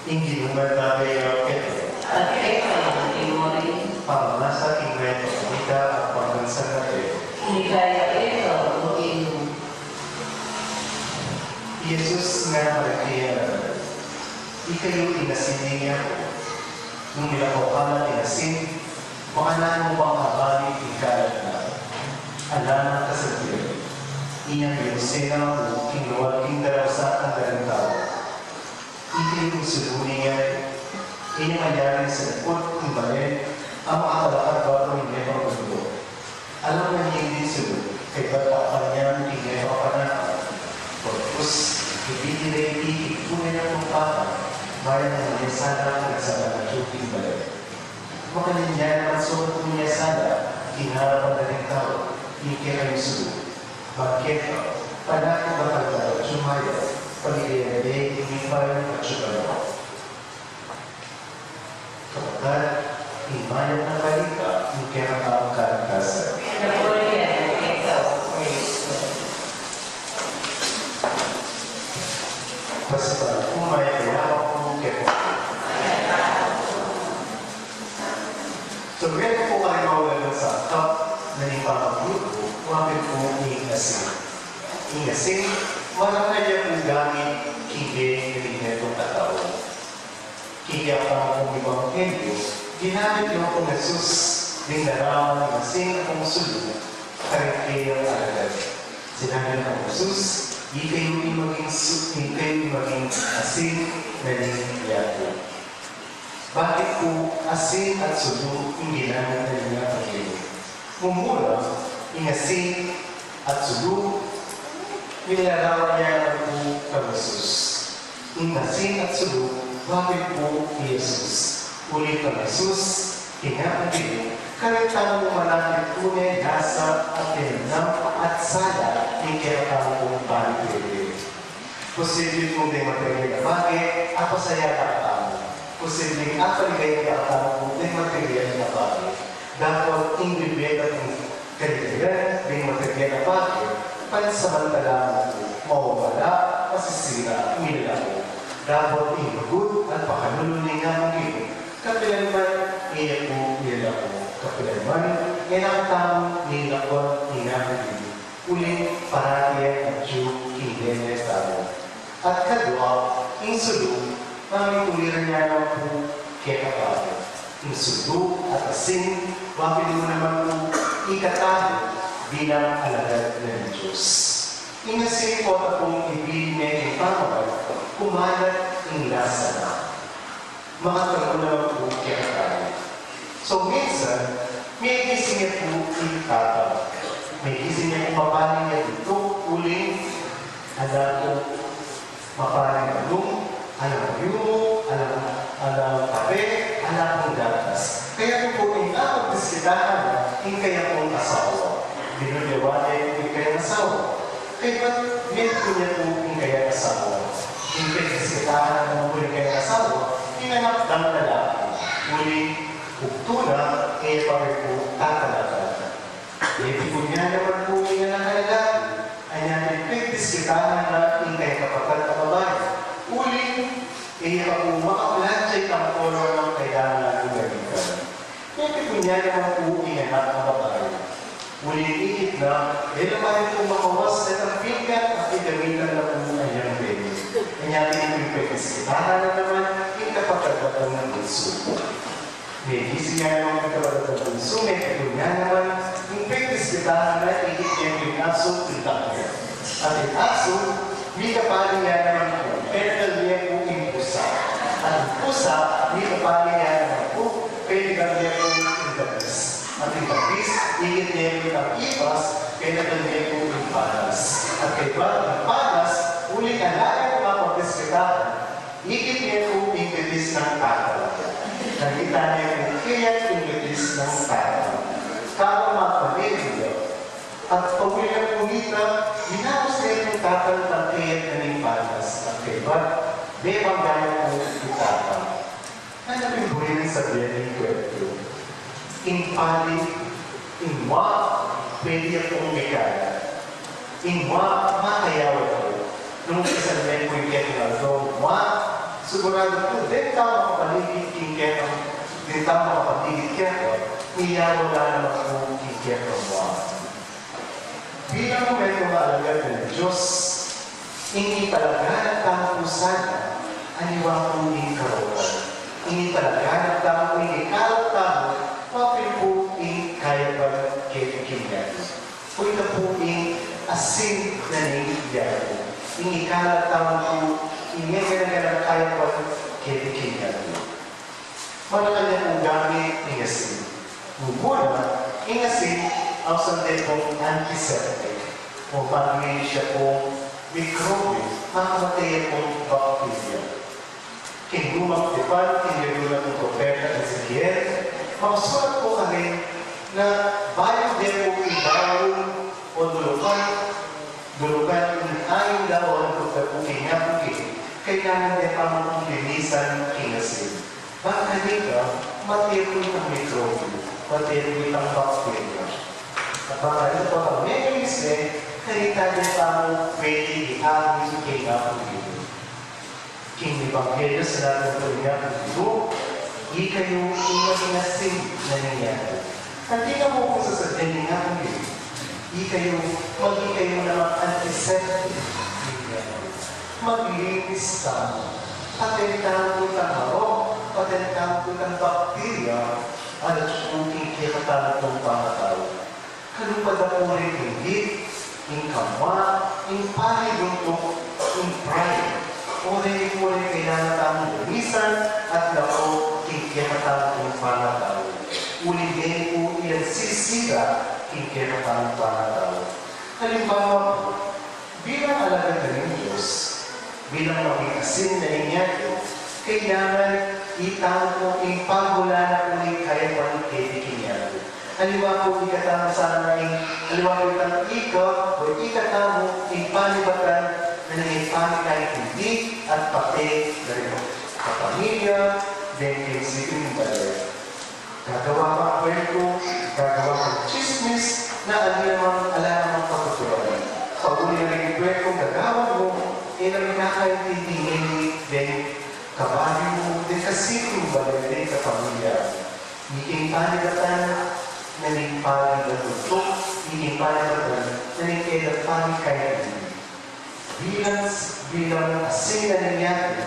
Ingginuman namin ang ito. At ikaw, Timori, Pamasa ingreto kita at pagkansang natin. hindi kaya ito, Lugin. Yesus nga marikaya, ikayo inasin niya ko. Nung nilakaw ka na inasin, makanan mo bang habalik ikalat na? Alam ang kasabihan. Iyang Yosena mo, kinuwag daraw ang dalang tao. Ikayo usulunin niya, inyong mayari sa likod ng balen, ang makatalakad ba kung hindi pa gusto. Alam mo niya hindi sulod, kay bata ka niya hindi pa panakal. Pagpus, ibigilay iikunin ang mukha, bayan ng mayasada na sa nakachuting balen. Makanin niya naman suot ng mayasada, kinarapan na rin tao, hindi kayo sulod. Bakit? Panakit ba tayo sumaya, pag-iinagay, hindi pa rin at sumaya. Kapag imayan ng balita, yung kaya ang kalakasan. Napoleon, ikaw, praise God. Basta kung may kailangan kong kaya. So, meron po kayo mawala sa top na ipapagluto, wakit po ingasin. Ingasin, walang kanya kong gamit, kigay, nilitong katao. Kaya ang ibang Hebrew, ginamit yung akong Jesus, din naraman ng asin akong sulong, karikayang alagad. Sinabi ng Jesus, di kayo maging asin na niliyado. Bakit po asin at sulong yung ginamit na niya ang Hebrew? Mumula, yung asin at sulong, nilarawan niya po ng Jesus. Yung asin at sulong, bakit po ni Jesus? Ulit ang Jesus, kinakabili, karitang malapit tunay, nasa at tinanam at sala, hindi ang kong paligid. Posibleng kung di material na bagay, ako saya kakatamo. Posibleng ako ligay kakatamo kung di material na bagay. Dapat individual at kaligayan, di material na bagay, pansamantala mo, mawawala, masisira, umilaw. Dapat inugot at pakanulunin nga mong ito. Kapilanman, iyak mo, iyak mo. Kapilanman, inakatang, nilakot, inakagin. Uling, paratiyan at Diyo, kinene tao. At kadwa, insulong, mamituliran niya ng po kaya kapatid. Insulong at asin, wapin mo naman po ikatahin bilang alagad ng Diyos. Inasin ko at kung ibili niya yung pamawag, kumalat ang lasa na. Makatago naman po kaya tayo. So minsan, may gising niya po ikataw. May gising niya kung mapaling niya dito, uling, alam ko, mapaling along, alam ko yumo, alam kape, alam kong gatas. Kaya po po, inakapagdiskitahan na, yung kaya pong asawa. Binuliwanay yung kaya asawa. Kaya ba't meron ko niya po yung kaya asawa? Yung pagkasitahan ng muling kaya asawa, inanap ng lalaki. Muling bugtuna, kaya pa rin po tatalatan. Ibig po niya naman po yung lalaki. Ay natin pagkasitahan na yung kaya kapatid na babae. Uling, kaya pa po makapalansay ang polo ng kailangan ng gamitan. Ibig po niya naman po inanap ng babae. Muling iit na, naman po makawas na ng bigat at igamitan na po ang iyang baby. Kanya yung pagkasitahan na naman yung kapagkagatan ng bunso. May gising nga naman yung kapagkagatan ng bunso, may katunya naman yung pagkasitahan na iit yung aso ng takya. At yung aso, may kapaling nga naman po, penal niya po yung pusa. At yung pusa, may kapaling nga naman po, penal niya po yung gabis. At yung gabis, iit niya yung ipas, penal niya po yung panas. At kay ba, yung panas, ulit ang lahat ng mga pagkasitahan, ikit niya po ingredis ng katawan. Nakita niya yung kaya ingredis ng katawan. Kapag mga pamilya, at pag-uli ng pumita, ginapos niya yung katawan ng kaya ng panas. At kay ba, may panggaya po yung katawan. Ano yung buhay ng sabihan ng kwento? Impali, inwa, pwede akong mikaya. Inwa, makayaw ito. Nung isang men po yung getting along, sigurado po, din tao kapaligid kingkero, din tao kapaligid kero, niya wala naman po kingkero mo. Bilang momento maalagad ng Diyos, hindi talaga nagtamo sana ang iwang po yung karoon. Hindi talaga nagtamo yung ikalap-tamo, mapil po yung kaya ba kaya. O ito po yung asin na nangyayari. Yung ikalap-tamo po, hindi ganang kaya ba kaya. Malakanya po gamit ng asin. Muna, yung asin, ang sandali pong antiseptic. O pag-ibig siya pong mikrobe, makamatay pong bacteria. Kinumang tipan, kinirula ng propeta Ezekiel, makasulat po kami na bayo din po ibawon o dulukan ng ayong laon kung kapukin nga pukin, kailangan din pa mong linisan kinasin. Baka nito, matiro ng mikrobe, matiro ng bacteria. Baka ito po ang mechanism, kaya din pa mong pwede ihangin sa kinapukin. King Evangelio sa natin po niya ang ito, di kayo imaginasin na nangyari. At di na mo po sasabihin nga po yun, di kayo naman antiseptic. Maglinis ka, patentang po ng marok, patentang po ng bakterya, at kung kikikatalag ng pangatao. Kalupad ako rin hindi, yung kamwa, yung pahiluntok, yung pride. Uri kailangan tamang lumisan at lako kikikatalag ng pangatao. Uli din po iyan sisira kikikatalag ng pangatao. Halimbawa po, bilang alagad ng Diyos, bilang maging na inyato, kailangan itang po yung pagmula na ulit kaya pa ng kaibigan. Halimbawa po, ikatama sana ng halimbawa po itang ikaw o ikatamo yung panibatan na nangipani kahit hindi at pati na rin sa pamilya, then kinisipin yung balay. Gagawa ka ang kwento, gagawa ka ng chismis na ala namang patuturan. Pag-uli na rin yung kwento, gagawa mo, na minakaintindihin din kabayo mo, din kasipin yung balay din sa pamilya. Naging panibatan na nagpani na tutok, naging panibatan na nagpani kahit hindi. Bilang asin na nangyari,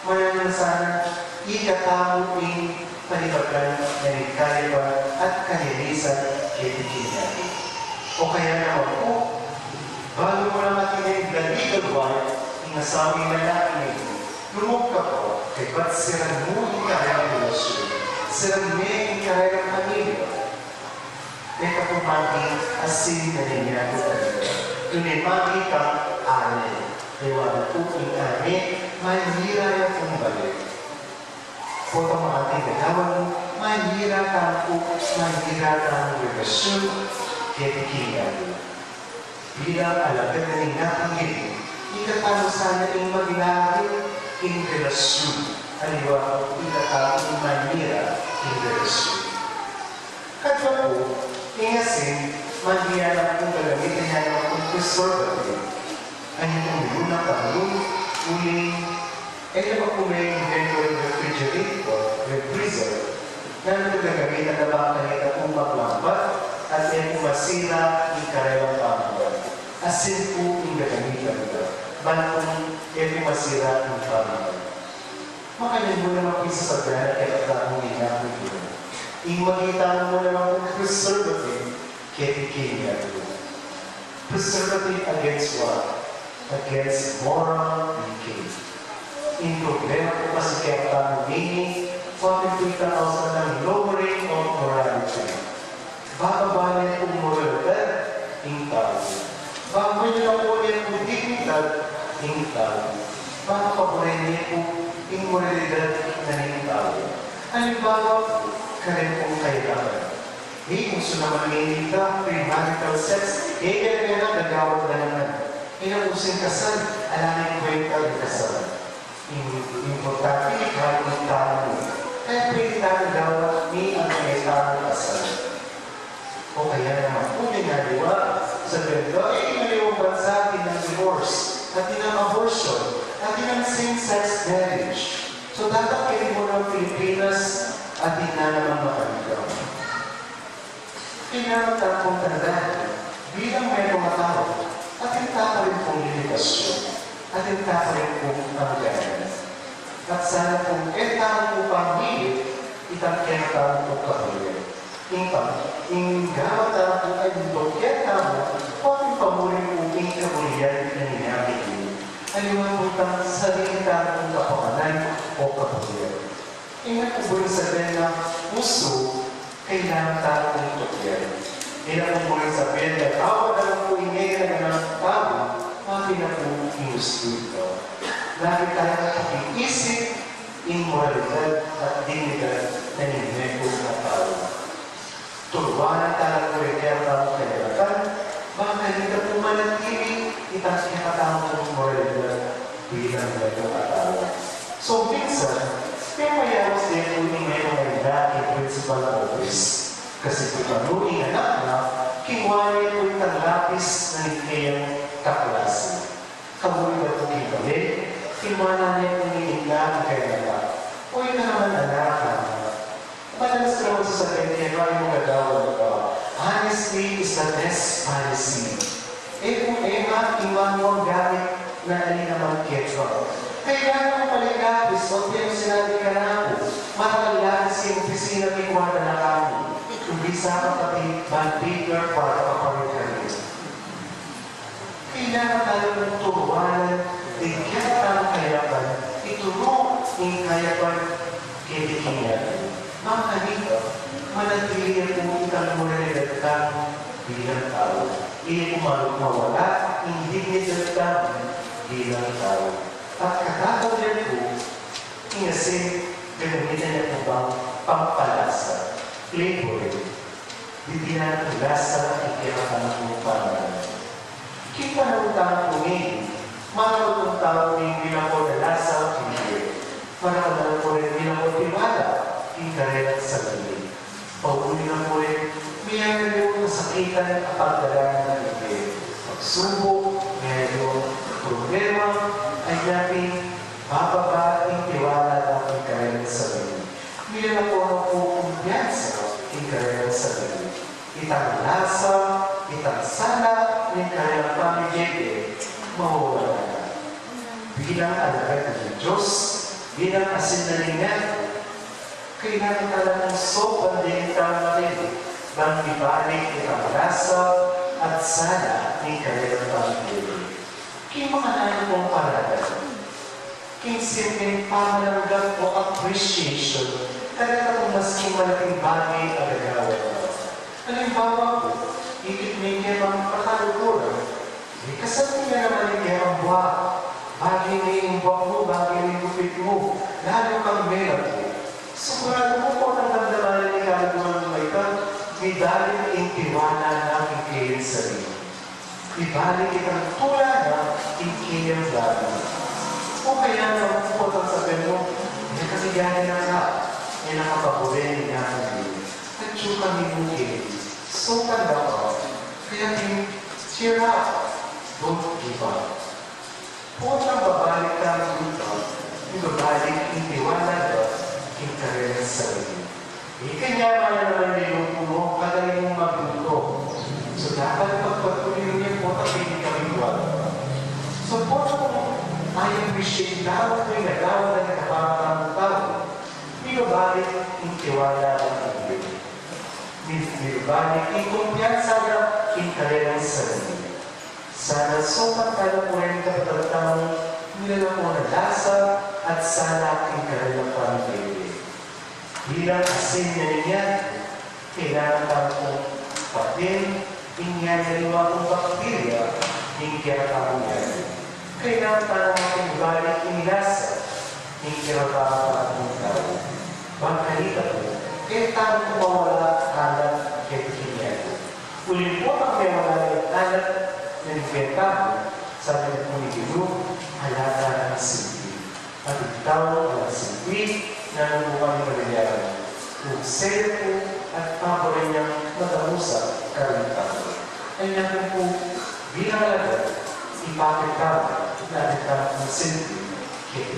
maraming sana ikatamo yung panibagan na nagkaliba at kalilisan kaibigan. O kaya naman po, bago mo na matingin the legal wife, inasawing lalaki nito, lumog ka po, kay ba't siran mo yung karayang relasyon, siran mo yung karayang pamilya. Teka po maging asin na nangyari talaga. Tunay maging kang alin. Iwanan po yung alin, mahira yung kong balik. Po itong mga ating nagawan, mahira kang po, mahira kang relasyon, kaibigan. Bilang alagad na rin natin, ikatalo sana yung maglari yung relasyon. Aliwa po, ikatalo yung mahira yung relasyon. Kadwa po, ingasin, mahira lang kung gagamitin niya naman kung preservative. Ang yung unang tanong, uling, naman kung may inventory refrigerator, freezer, na gagamitan na ba kanita kung maglambat at yung masira yung karewang pangalaman. Asin po yung gagamitan nila. Ba't kung yung masira yung pangalaman. Makanin mo naman yung sasabihan at katang nga po yun. Yung makita mo naman kung preservative, kaya preservative against what? Against moral decay. Yung problema po kasi kaya tamang meaning, bakit po itanawsa ng lowering of morality. Bababanin po moralidad, yung tao. Bago nyo na po yan po dignidad, yung tao. Bababanin niya po yung moralidad na yung tao. Halimbawa po, kaya po kailangan. Kung sunaman ngayon ka, premarital sex, kaya na nagawad na naman. Inausing kasal, alamin ko yung kasal. Importante, kahit yung tao mo. Kaya pwede tayo gawad ni ang may tao kasal. O kaya naman, kung ginagawa sa ganda, inaliwang bansa atin ng divorce, atin ng abortion, atin ng same-sex marriage. So dapat kayo mo ng Pilipinas at di na naman makaligaw. Kailangan tapong tandaan bilang may mga tao at yung tao rin pong limitasyon at yung tao rin pong panggalan. At sana kung tao po panghilit, itang tao po kahulit. Yung gawa tao po ay dito, tao, huwag yung pamuling po yung kahulian na ninamit niyo. Aliwan po itang sarili tao kung kapamanay o kahulian. Ingat po yung sabihin na puso, kailangan tayo ng tukyan. Ingat po yung sabihin na awad na po ingay na ng tao, mati na po inusto ito. Lagi tayo nakikiisip, immoralidad at dignidad na ninay po na tao. Turuan tayo ko rin kaya tao kailangan, baka hindi ka po manatili, itang kinakatao ng moralidad bilang medyo katao. So, minsan, kaya mayawas din po yung mga dati principal office. Kasi kung manuing anak na, kinuha po yung lapis na nitiyang kaklase. Kabuhay na po kibalik, kinuha na niya yung nilinglang kaya na. O yun na naman anak na. Madalas naman sa sabihin niya, kaya mo gagawa ba? Honesty is the best policy. Kung iman mo ang gamit na alin naman ketchup. Kaya naman paligapis, huwag yung sinabi ka na ako. Matalagapis yung opisina ni Kuwada na kami. Kung bisa ka pati, bigger para kapalit ka rin. Kailangan tayo ng turuan, bigyan tayo kayapan, ituro yung kayapan kibikin natin. Mga kanito, manatili po itang moralidad ka bilang tao. Iyon mawala, hindi nito ka bilang tao. At kakagawin po, kasi gamitin niya po bang pampalasa, flavoring, hindi na ito lasa na ikirakanan mo pangalan. Kita na utang po ngayon, marunong tao ng bilang po na lasa, hindi. Marunong po rin bilang po tiwala, hindi rin sa galing. Pauwi na po rin, mayroon yung sakitan at pagdala ng hindi. Pagsubok, mayroon problema, ay natin bababa ang tiwala ng kaya sa galing. Mayroon po ang kumpiyansa ng kaya sa galing. Itang lasa, itang sala, ng kaya pamigay, mawawala na. Bilang alagad ng Diyos, bilang asin na lingan, kailangan talagang sopan din tayo natin bang ibalik itang lasa at sala ng kaya pamigay. Kaya mga nanin pong paradan, kaya simpleng pamalanggap o appreciation, talaga kung maski malaking bagay ang gagawa. Halimbawa po, ikit-mikit ang pakalukuran, kasabi nga naman yung kaya ang buwak, bagay na yung buwak mo, bagay na yung gupit mo, lalo kang meron mo. Sigurado mo po ang damdaman ni kalukuran mo ito, may dahil yung tiwala ng ikilin sarili. Ibalik itang tula na ikilin lalo. O kaya naman po ang sabi mo, may kasigahin na ka, may nakapaburin niya kami. At yung kami mungkin, so tanda ko, kaya yung cheer up, don't give up. Kung ang babalik ka ng dito, yung babalik yung tiwala ko, yung karera sa sarili. Kanya naman yung puno, kagaling mong magluto. So dapat pagpatuloy niya po, at hindi kami wala. So po I appreciate daw ko yung nagawa na nagkapamatang ng tao. Minubalik yung tiwala ng ibig. Minubalik yung kumpiyansa na yung karera sa sarili. Sana sopan tayo po rin kapatang nilalang mo na lasa at sana yung karera ng ibig. Bilang asin na niya, kailangan tayo po patin, inyayariwa kong bakterya, yung kaya niya. Kailangan tayo natin balik inilasa, yung kaya ng tao. Bangkalita po, kaya tayo kung mawala alat kaya kinyago. Ulit po ang may wala ng alat ng kwenta, sabi na po ni Gino, halata ng simpi. At itaw ang simpi, na nabuhay ng pagyayaran. Kung sa'yo po at paborin niyang matamusap karantang. Ay natin po bilang agad, ipakita natin ang simple kaya